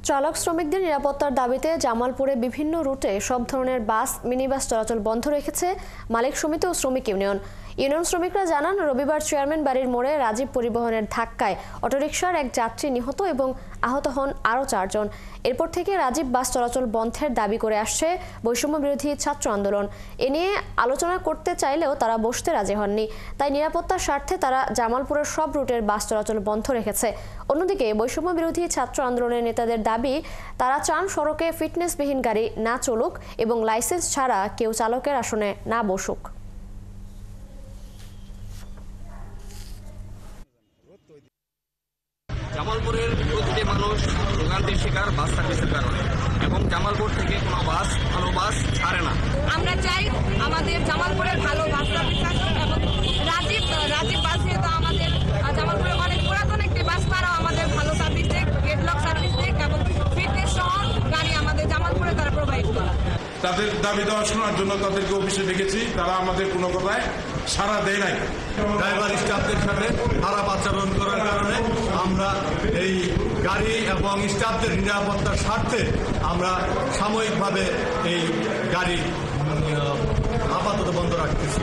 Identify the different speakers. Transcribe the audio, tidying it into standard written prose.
Speaker 1: চালক শ্রমিকদের নিরাপত্তার দাবিতে জামালপুরে বিভিন্ন রুটে সব ধরনের বাস মিনিবাস চলাচল বন্ধ রেখেছে মালিক সমিতি ও শ্রমিক ইউনিয়ন শ্রমিকরা জানান, রবিবার চেয়ারম্যান বাড়ির মোড়ে রাজীব পরিবহনের ধাক্কায় অটোরিকশার এক যাত্রী নিহত এবং আহত হন আরও 4 জন। এরপর থেকে রাজীব বাস চলাচল বন্ধের দাবি করে আসছে বৈষম্য বিরোধী ছাত্র আন্দোলন। এ নিয়ে আলোচনা করতে চাইলেও তারা বসতে রাজি হননি। তাই নিরাপত্তার স্বার্থে তারা জামালপুরের সব রুটের বাস চলাচল বন্ধ রেখেছে। অন্যদিকে বৈষম্য বিরোধী ছাত্র আন্দোলনের নেতাদের দাবি, তারা চান সড়কে ফিটনেসবিহীন গাড়ি না চলুক এবং লাইসেন্স ছাড়া কেউ চালকের আসনে না বসুক।
Speaker 2: জামালপুরের প্রতিটি মানুষ ভোগান্তির শিকার বাস সার্ভিসের কারণে, এবং জামালপুর থেকে কোনো ভালো বাস ছাড়ে না।
Speaker 3: আমরা চাই আমাদের জামালপুরের ভালো বাস সার্ভিস আসুক এবং রাজীব বাস যেহেতু আমাদের জামালপুরের অনেক পুরাতন একটি বাস, তারাও আমাদের ভালো সার্ভিস দেখ, গেটলক সার্ভিস দেখ এবং ফিটনেস সহ গাড়ি আমাদের জামালপুরে তারা প্রোভাইড করে।
Speaker 4: তাদের দাবি দেওয়া শোনার জন্য তাদেরকে অফিসে ডেকেছি, তারা আমাদের কোনো কথায় সাড়া দেয় নাই।
Speaker 5: ড্রাইভার স্টাফদের সাথে খারাপ আচরণ করার কারণে আমরা এই গাড়ি এবং স্টাফদের নিরাপত্তার স্বার্থে আমরা সাময়িকভাবে এই গাড়ি আপাতত বন্ধ রাখতেছি।